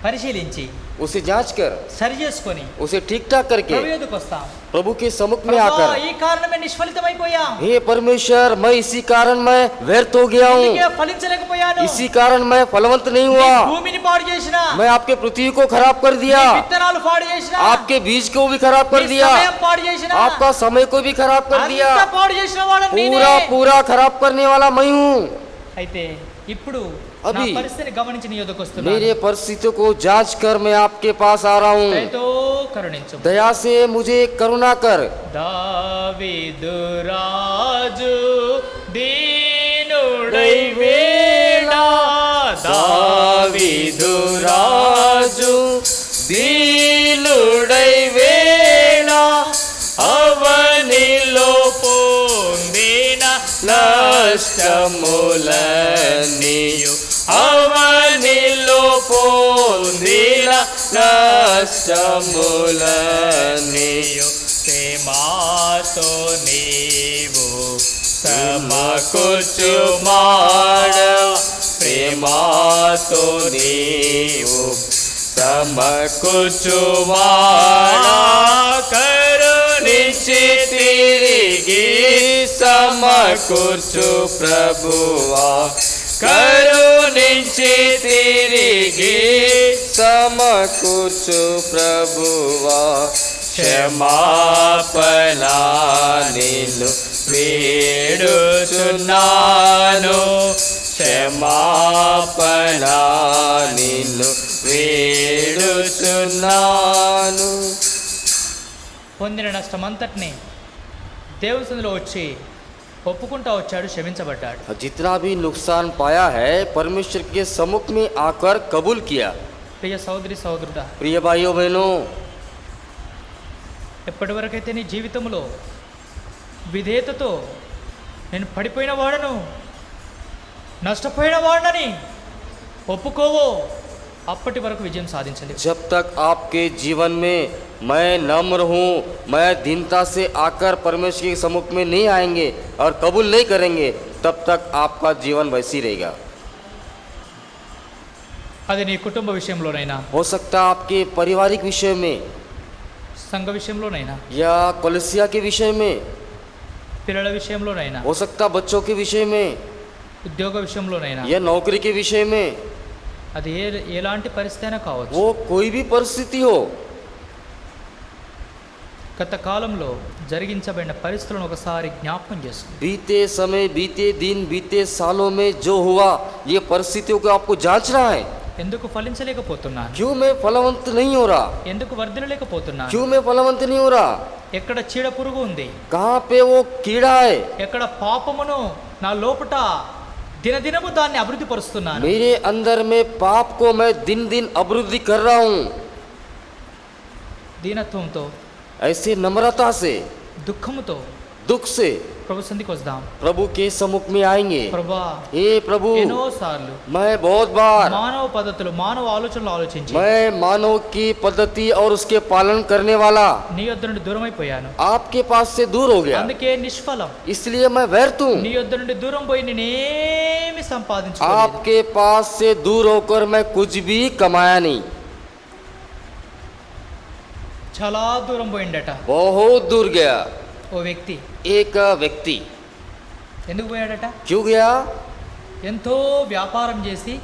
పరిశీలించి उसे जांच कर, సరి చేసుకొని उसे ठीक ठाक करके ప్రభు ఎదుకు వస్తాం. प्रभु के सम्मुख में ప్రభా, आकर, ఈ కారణమే నిష్ఫలితమైపోయాం, हे परमेश्वर मैं इसी कारण मैं व्यर्थ हो गया हूँ, ఇందుకే ఫలించలేకపోయాను, इसी कारण मैं फलवंत नहीं నీ हुआ, భూమిని పాడు చేసిన, मैं आपके पृथ्वी को खराब कर నీ दिया, విత్తనాలు పాడు చేసిన, आपके बीज को भी खराब कर నీ दिया, సమయం పాడు చేసిన, आपका समय को भी खराब कर दिया, అంతా పాడు చేసిన వాడు पूरा पूरा खराब करने वाला मैं हूँ। అయితే ఇప్పుడు నా అభి, పరిస్థితిని గమనించి నీ యొద్దకు వస్తున్నాను. मेरे परिस्थितियों को जांच कर मैं आपके पास आ रहा हूँ, దయతో కరుణించు. दया से मुझे करुणा कर। దావీదు రాజు దీనుడై వేళ, దావీదు రాజు దీనుడై వేళ అవనిలో పొందిన నష్టములన్నీయు, అవనిలో పొందిన నష్టములన్నీయు, ప్రేమాతో నీవు సమకూర్చుమాడ, ప్రేమాతో నీవు సమకూర్చుమాడ, కరుణించి తిరిగి సమకూర్చు ప్రభువా, కరుణించి తిరిగి సమకూర్చు ప్రభువా, క్షమాపణ నిన్ను వేడుచున్నాను, క్షమాపణ నిన్ను వేడుచున్నాను। పొందిన నష్టమంతటిని దేవుని సన్నిధిలో వచ్చి ఒప్పుకుంటా వచ్చాడు, క్షమించబడ్డాడు. जितना भी नुकसान पाया है परमेश्वर के सम्मुख में आकर कबूल किया। ప్రియ సోదరి సోదరుడా, प्रिय भाइयों बहनों, ఎప్పటి వరకైతే నీ జీవితంలో విధేయతతో నేను పడిపోయిన వాడను, నష్టపోయిన వాడనని ఒప్పుకోవో అప్పటి వరకు విజయం సాధించలేదు. जब तक आपके जीवन में मैं नम्र हूँ, मैं दीनता से आकर परमेश्वर के सम्मुख में नहीं आएंगे और कबूल नहीं करेंगे, तब तक आपका जीवन वैसी रहेगा। అది నీ కుటుంబ విషయంలోనైనా, हो सकता है आपके पारिवारिक विषय में, సంఘ విషయంలోనైనా, या कलिसिया के विषय में, పిల్లల విషయంలోనైనా, हो सकता बच्चों के विषय में, ఉద్యోగ విషయంలోనైనా, या नौकरी के विषय में, అది ఎలాంటి పరిస్థితి అయినా కావచ్చు. वो कोई भी परिस्थिति हो, గత కాలంలో జరిగించబడిన పరిస్థితులను ఒకసారి జ్ఞాపకం చేసుకో. बीते समय, बीते दिन, बीते सालों में जो हुआ, ये परिस्थितियों को आपको जांचना है। ఎందుకు ఫలించలేకపోతున్నాను, क्यों मैं फलवंत नहीं हो रहा, ఎందుకు వర్ధిల్లలేకపోతున్నాను, क्यों मैं फलवंत नहीं हो रहा, ఎక్కడ చీడ పురుగు ఉంది, कहाँ पे वो कीड़ा है, ఎక్కడ పాపమును నా లోపట దినదినము దాన్ని అభివృద్ధి పరుస్తున్నాను. मेरे अंदर में पाप को मैं दिन दिन अभिवृद्धि कर रहा हूँ। దీనత్వంతో, ऐसे नम्रता से, దుఃఖముతో दुख से ప్రభు సన్నిధికి వద్దాం. प्रभु के सम्मुख में आएंगे। ప్రభా, हे प्रभु, ఎన్నో సార్లు मैं बहुत बार మానవ పద్ధతులు, మానవ ఆలోచనలు ఆలోచించి मैं मानव की पद्धति और उसके पालन करने वाला నీ యొద్ద నుండి దూరం అయిపోయాను. आपके पास से दूर हो गया, అందుకే నిష్ఫలం. इसलिए मैं व्यर्थ हूँ। నీ యొద్ద నుండి దూరం పోయి నేనేమి సంపాదించుకోలేదు. आपके पास से दूर होकर मैं कुछ भी कमाया नहीं। చాలా దూరం పోయిండట बहुत दूर गया। ఓ వ్యక్తి एक व्यक्ति ఎందుకు పోయాడట? क्यों गया? ఎంతో వ్యాపారం చేసి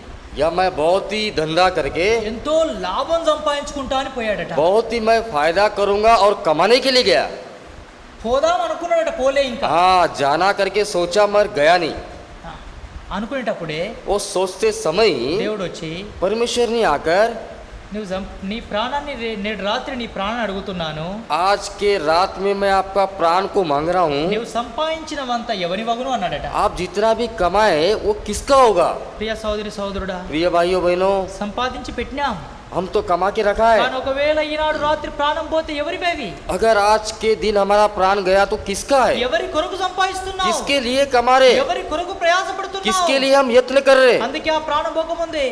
या मैं बहुत ही धंधा करके ఎంతో లాభం సంపాదించుకుంటా అని పోయాడట. बहुत ही मैं फायदा करूंगा और कमाने के लिए गया। పోదాం అనుకున్నాడట, పోలే ఇంకా. हाँ, जाना करके सोचा मगर गया नहीं। ఆ, అనుకునేటప్పుడే वो सोचते समय ही దేవుడు వచ్చి परमेश्वर ने आकर నువ్వు నీ ప్రాణాన్ని నేడు రాత్రి నీ ప్రాణాన్ని అడుగుతున్నాను, आज के रात में मैं आपका प्राण को मांग रहा हूँ। నువ్వు సంపాదించినవంతా ఎవరి వగును అన్నాడట. आप जितना भी कमाए वो किसका होगा? ప్రియ సోదరి సోదరుడా, प्रिय भाइयों बहनों, సంపాదించి పెట్టినాం, हम तो कमा के रखा है। కానీ ఒకవేళ ఈనాడు రాత్రి ప్రాణం పోతే ఎవరివేవి? अगर आज के दिन हमारा प्राण गया तो किसका है? ఎవరి కొరకు సంపాదిస్తున్నావు? किसके लिए कमा रहे? ఎవరి కొరకు ప్రయాసపడుతున్నావు? किसके लिए हम यत्न कर रहे? అందుకే ఆ ప్రాణం పోకముందే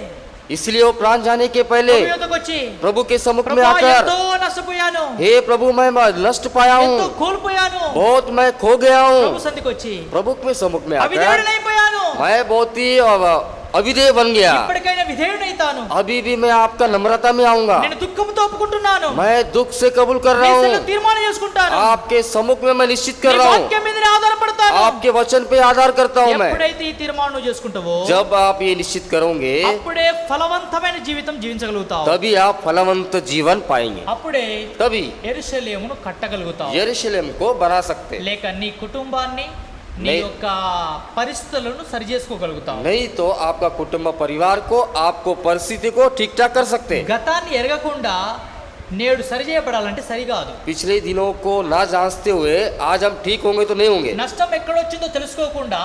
इसलिए वो प्राण जाने के पहले ప్రభు యొద్దకు వచ్చి, प्रभु के सम्मुख में ప్రభువా, आकर, ఎంతో నష్టపోయాను, हे प्रभु मैं नष्ट पाया ఎంతో हूँ, కోల్పోయాను, बहुत मैं खो गया ప్రభు हूँ। సంధికి వచ్చి प्रभु के सम्मुख में आकर అవిధేయుడనైపోయాను, मैं बहुत ही अविधेय बन गया। ఇప్పటికైనా విధేయుడైతాను, अभी भी मैं आपका नम्रता में आऊंगा। నేను దుఃఖంతో ఒప్పుకుంటున్నాను, मैं दुख से कबूल कर నీ रहा సంగతి हूँ। తీర్మానం చేసుకుంటాను, आपके सम्मुख में मैं निश्चित कर నీ रहा हूँ। వాక్యం మీదనే ఆధారపడతాను. आपके वचन पे आधार करता हूँ मैं। ఎప్పుడైతే ఈ తీర్మానం నువ్వు చేసుకుంటావో जब आप ये निश्चित करोगे అప్పుడే ఫలవంతమైన జీవితం జీవించగలుగుతావు, तभी आप फलवंत जीवन पाएंगे, అప్పుడే तभी యెరూషలేమును కట్టగలుగుతావు. यरूशलेम को बना सकते। లేక నీ కుటుంబాన్ని నీ नहीं- యొక్క పరిస్థితులను సరి చేసుకోగలుగుతావు. नहीं तो आपका कुटुंब परिवार को, आपको परिस्थिति को ठीक ठाक कर सकते। గతాన్ని ఎరగకుండా నేడు సరి చేయబడాలంటే సరికాదు. पिछले दिनों को ना जांचते हुए आज हम ठीक होंगे तो नहीं होंगे। నష్టం ఎక్కడొచ్చిందో తెలుసుకోకుండా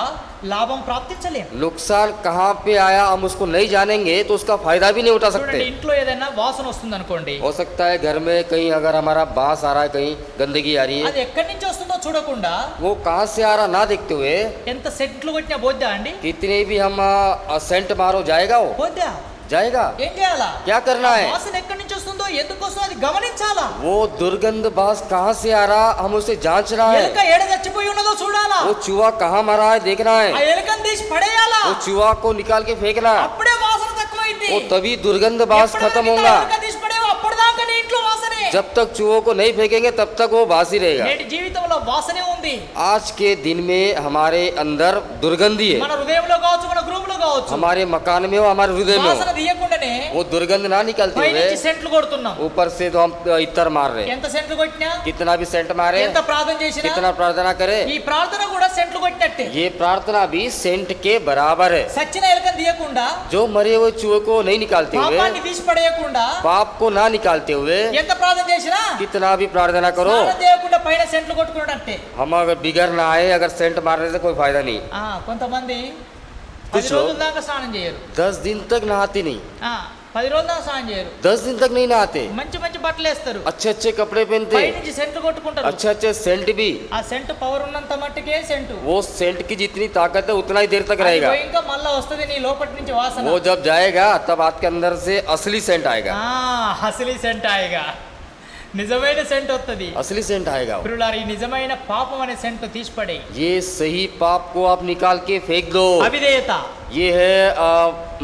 లాభం ప్రాప్తించలేం. नुकसान कहाँ पे आया हम उसको नहीं जानेंगे तो उसका फायदा भी नहीं उठा చూడండి, सकते। ఇంట్లో ఏదైనా వాసన వస్తుంది అనుకోండి, हो सकता है घर में कहीं अगर हमारा बांस आ रहा है, कहीं गंदगी आ रही है, అది ఎక్కడి నుంచి వస్తుందో చూడకుండా वो कहाँ से आ रहा ना देखते हुए ఎంత సెంట్లు కొట్టినా పోద్దా అండి? कितने भी हम सेंट मारो जाएगा, वो పోద్దా? जाएगा। ఏం చేయాలా? क्या करना है? వాసన ఎక్కడి నుంచి వస్తుందో ఎందుకు వస్తుందో అది గమనించాలా. वो दुर्गंध बांस कहाँ से आ रहा हम उसे जांच रहा है। ఎలుక ఏడ చచ్చిపోయి ఉన్నదో చూడాలా, वो चूहा कहाँ मरा है देखना ఆ है। ఎలుకని తీసి పడేయాలా, वो चूहा को निकाल के फेंकना, అప్పుడే వాసన తక్కువైంది. वो तभी दुर्गंध बांस खत्म ఎప్పుడైతే होगा। ఎలుక తీసి పడేవో అప్పటిదాకా నీ ఇంట్లో వాసనే. जब तक चूहों को नहीं फेंकेंगे तब तक वो बासी रहेगा। నేటి జీవితంలో వాసనే ఉంది. आज के दिन में हमारे अंदर दुर्गंधी है, మన హృదయంలో కావచ్చు, మన గృహంలో కావచ్చు, हमारे मकान में हो, हमारे हृदय में వాసన हो, తీయకుండానే वो दुर्गंध ना निकलते పై हुए నుంచి సెంట్లు కొడుతున్నాం. ऊपर से तो हम इतर मार रहे हैं। ఎంత సెంట్లు కొట్టినా, कितना भी सेंट मारे, ఎంత ప్రార్థన చేసినా कितना प्रार्थना करे, ఈ ప్రార్థన కూడా సెంట్లు కొట్టినట్టే. ये प्रार्थना भी सेंट के बराबर है। సచ్చిన ఎలుకని తీయకుండా, जो मरे हुए चूहे को नहीं निकालते हुए, పాపాన్ని తీసి పడేయకుండా पाप को ना निकालते हुए, ఎంత ప్రార్థన చేసినా कितना भी प्रार्थना करो, స్నానం చేయకుండా పైన సెంట్లు కొట్టుకున్నట్టే. हम अगर बिगड़ ना आए, अगर सेंट मारने से कोई फायदा नहीं। కొంతమంది कुछ 10 लोग రోజుల దాకా స్నానం చేయరు, 10 दिन तक नहाते नहीं, 10 రోజుల దాకా స్నానం చేయరు, 10 दिन तक नहीं नहाते, మంచి మంచి బట్టలు వేస్తారు, अच्छे अच्छे कपड़े పై पहनते, నుంచి సెంట్లు కొట్టుకుంటారు. अच्छे अच्छे सेंट भी, ఆ సెంట్ పవర్ ఉన్నంత మట్టుకే సెంటు, वो सेंट की जितनी ताकत है उतना ही देर तक అది रहेगा। పోయి ఇంకా మళ్ళా వస్తుంది నీ లోపటి నుంచి వాసన. वो जब जाएगा तब आपके अंदर से असली सेंट आएगा, అసలీ సెంట్ ఆయగా, నిజమైన సెంట్ వస్తుంది. असली सेंट आएगा। ప్రియులారా, ఈ నిజమైన పాపం అనే సెంట్ తీసిపడి ये सही पाप को आप निकाल के फेंक दो। అవిధేయత, ये है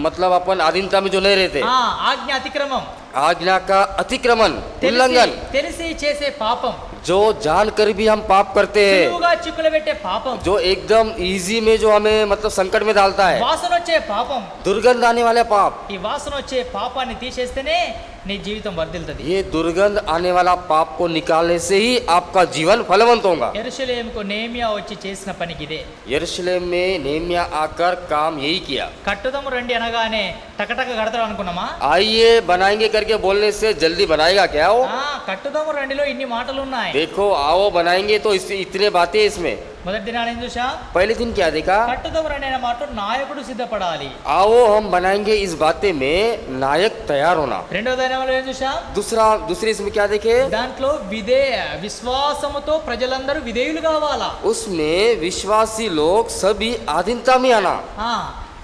मतलब अपन आधीनता में जो नहीं रहते, ఆజ్ఞ అతిక్రమం, आज्ञा का अतिक्रमण, తెలిసి उल्लंघन, తెలిసి చేసే పాపం, जो जानकर भी हम पाप करते हैं, సులువుగా చిక్కులు పెట్టే పాపం, जो एकदम इजी में जो हमें मतलब संकट में डालता है, వాసన వచ్చే పాపం. दुर्गंध आने वाले पाप, ఈ వాసన వచ్చే పాపాన్ని తీసేస్తేనే నీ జీవితం వర్ధిల్లుతుంది. ये दुर्गंध आने वाला पाप को निकालने से ही आपका जीवन फलवंत होगा। యెరూషలేముకు నేమియా వచ్చి చేసిన పనికి ఇదే. यरूशलेम में नेहमिया आकर काम यही किया। కట్టుదము రండి అనగానే టకటక కడతాడు అనుకున్నామా? आइए बनाएंगे करके बोलने से जल्दी बनाएगा क्या वो? కట్టుదము రండిలో ఇన్ని మాటలు ఉన్నాయి. देखो आओ बनाएंगे तो इतने बातें इसमें। మొదటి దినాన్ని ఏం చూసా? पहले दिन क्या देखा? కట్టుదము రండి అనే మాట నాయకుడు సిద్ధపడాలి. आओ हम बनाएंगे इस बातें में नायक तैयार होना। రెండో దినంలో ఏం చూసా? दूसरे इसमें क्या देखे? దాంట్లో విశ్వాసముతో ప్రజలందరూ విధేయులు కావాలా. उसमें विश्वासी लोग सभी आधीनता में आना।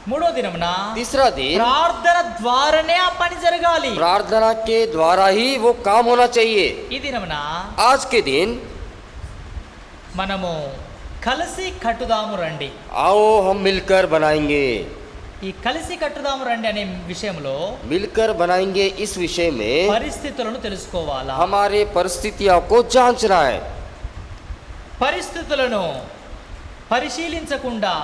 మూడో దినమున तीसरा दिन ప్రార్థన ద్వారానే ఆ పని జరగాలి. प्रार्थना के द्वारा ही वो काम होना चाहिए। ఈ దినమున आज के दिन మనము కలిసి కట్టుదాము రండి. आओ हम मिलकर बनाएंगे। ఈ కలిసి కట్టుదాము రండి అనే విషయంలో मिलकर बनाएंगे इस विषय में పరిస్థితులను తెలుసుకోవాలా. हमारे परिस्थितियों को जांचना है. పరిస్థితులను పరిశీలించకుండా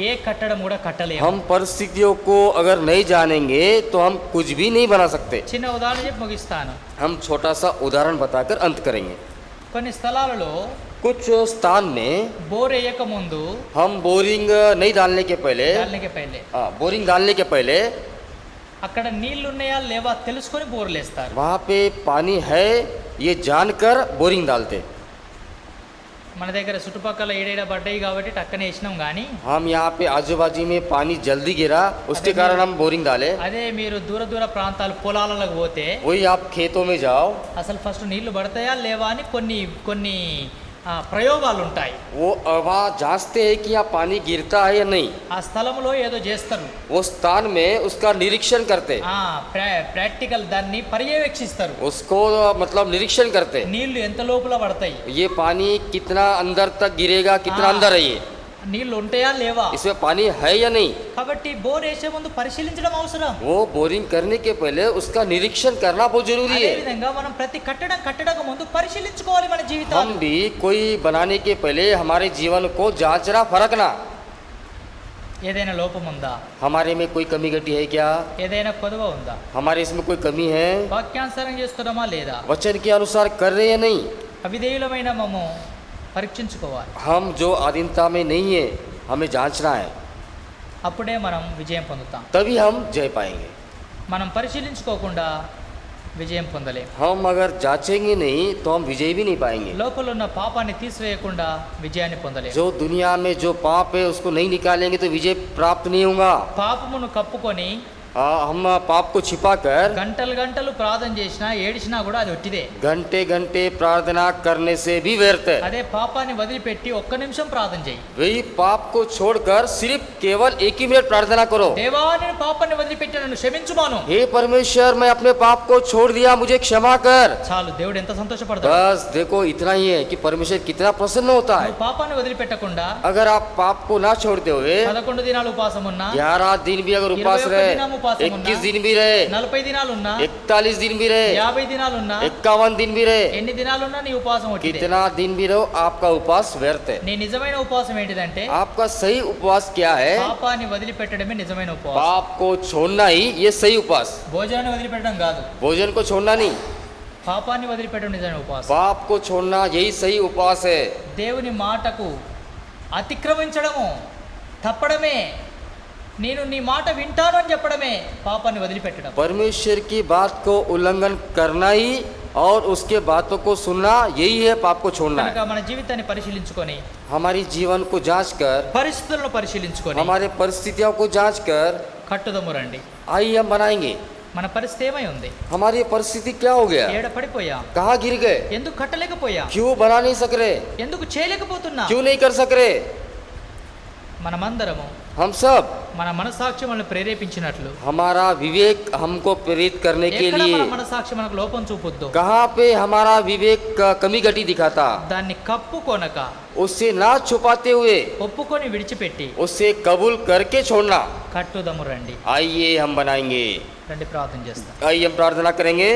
ఏ కట్టడం కూడా కట్టలేము. हम परिस्थितियों को अगर नहीं जानेंगे तो हम कुछ भी नहीं बना सकते. చిన్న ఉదాహరణ చెప్పి ముగిస్తాను. हम छोटा सा उदाहरण बताकर अंत करेंगे. కొన్ని స్థలాలలో कुछ स्थान में బోర్ వేయక ముందు हम बोरिंग नहीं डालने के पहले దానికి పైలే बोरिंग डालने के पहले అక్కడ నీళ్లు ఉన్నాయా లేవా తెలుసుకొని బోర్లు వేస్తారు. वहाँ पे पानी है ये जानकर बोरिंग डालते. మన దగ్గర చుట్టుపక్కల ఏడేడ పడ్డాయి కాబట్టి టక్కనే వేసినాం కానీ हम यहाँ पे आजू बाजू में पानी जल्दी गिरा उसके कारण हम बोरिंग डाले. అదే మీరు దూర దూర ప్రాంతాలు పొలాలకు పోతే वही आप खेतों में जाओ అసలు ఫస్ట్ నీళ్లు పడతాయా లేవా అని కొన్ని కొన్ని ప్రయోగాలు ఉంటాయి. वो वहाँ जांचते हैं कि यहाँ पानी गिरता है या नहीं. ఆ స్థలంలో ఏదో చేస్తారు. वो स्थान में उसका निरीक्षण करते ప్రాక్టికల్ దాన్ని పర్యవేక్షిస్తారు. उसको मतलब निरीक्षण करते నీళ్లు ఎంత లోపల పడతాయి, ये पानी कितना अंदर तक गिरेगा कितना अंदर है ये నీళ్లు ఉంటాయా లేవా. इसमें पानी है या नहीं. కాబట్టి బోర్ వేసే ముందు పరిశీలించడం అవసరం. वो बोरिंग करने के पहले उसका निरीक्षण करना बहुत जरूरी అదే है. విధంగా మనం ప్రతి కట్టడం ముందు పరిశీలించుకోవాలి మన हम జీవితాలు. भी कोई बनाने के पहले हमारे जीवन को जांचना परखना. ఏదైనా లోపం ఉందా, हमारे में कोई कमी घटी है क्या, ఏదైనా కొదవ ఉందా, हमारे इसमें कोई कमी है, వాక్యానుసారం చేస్తున్నామా లేదా, वचन के अनुसार कर रहे हैं या नहीं. అవిధేయులమైన మమ్ము పరీక్షించుకోవాలి. हम जो आधीनता में नहीं है हमें जांचना है, అప్పుడే మనం విజయం పొందుతాం. तभी हम जय पाएंगे. మనం పరిశీలించుకోకుండా విజయం పొందలేం. हम अगर जांचेंगे नहीं तो हम विजय भी नहीं पाएंगे. లోపల ఉన్న పాపాన్ని తీసివేయకుండా విజయాన్ని పొందలేం. जो दुनिया में जो पाप है उसको नहीं निकालेंगे तो विजय प्राप्त नहीं होगा. పాపమును కప్పుకొని हम पाप को छिपाकर గంటలు గంటలు ప్రార్థన చేసినా ఏడిచినా కూడా అది ఒట్టిదే. घंटे घंटे प्रार्थना करने से भी व्यर्थ है. అదే పాపాన్ని వదిలిపెట్టి ఒక్క నిమిషం ప్రార్థన చేయి. वही पाप को छोड़कर सिर्फ केवल एक ही मिनट प्रार्थना करो. దేవా నేను పాపాన్ని వదిలిపెట్టి నన్ను క్షమించుమాను. हे परमेश्वर मैं अपने पाप को छोड़ दिया मुझे क्षमा कर. చాలు, దేవుడు ఎంత సంతోషపడతాడు. बस देखो इतना ही है कि परमेश्वर कितना प्रसन्न होता है. నువ్వు పాపాన్ని వదిలిపెట్టకుండా अगर आप पाप को ना छोड़ते हुए 11 దినాలు ఉపవాసం ఉన్నా, 11 दिन भी अगर उपास 21 रहे, दिनों उपवास 21 दिन भी रहे, 40 దినాలు ఉన్నా, 41 दिन भी रहे, 50 దినాలు ఉన్నా, 51 दिन भी रहे, ఎన్ని దినాలు ఉన్నా నీ ఉపవాసం ఒట్టిదే. कितना दिन भी रहो आपका उपवास व्यर्थ है. నీ నిజమైన ఉపవాసం ఏంటిదంటే आपका सही उपवास क्या है. పాపాన్ని వదిలిపెట్టడమే నిజమైన ఉపవాసం. पाप को छोड़ना ही ये सही उपवास. భోజనాన్ని వదిలిపెట్టడం కాదు, भोजन को छोड़ना नहीं, పాపాన్ని వదిలిపెట్టడం నిజమైన ఉపవాసం. पाप को छोड़ना यही सही उपवास है. దేవుని మాటకు అతిక్రమించడము, తప్పడమే, నేను నీ మాట వింటాను అని చెప్పడమే పాపాన్ని వదిలిపెట్టడం. परमेश्वर की बात को उल्लंघन करना ही और उसके बातों को सुनना यही है पाप को छोड़ना కనుక है. మన జీవితాన్ని పరిశీలించుకొని, हमारी जीवन को जांच कर, పరిస్థితులను పరిశీలించుకొని हमारे परिस्थितियों को जांच कर కట్టుదము రండి. आइए हम बनाएंगे. మన పరిస్థితి ఏమై ఉంది, हमारी परिस्थिति क्या हो गया, ఏడ పడిపోయా, कहाँ गिर गए, ఎందుకు కట్టలేకపోయా, क्यों बना नहीं सक रहे, ఎందుకు చేయలేకపోతున్నా. क्यों नहीं कर सक रहे. మనమందరము हम सब మన మనసాక్షి మనల్ని ప్రేరేపించినట్లు हमारा विवेक हमको प्रेरित करने के ఎక్కడ మన लिए మనసాక్షి మనకు లోపం చూపుద్దో कहाँ पे हमारा विवेक का कमी घटी दिखाता, దాన్ని కప్పుకొనక उससे ना छुपाते हुए ఒప్పుకొని విడిచిపెట్టి उससे कबूल करके छोड़ना. కట్టుదము రండి. आइए हम बनाएंगे. రండి ప్రార్థన చేస్తాం. आइए हम प्रार्थना करेंगे.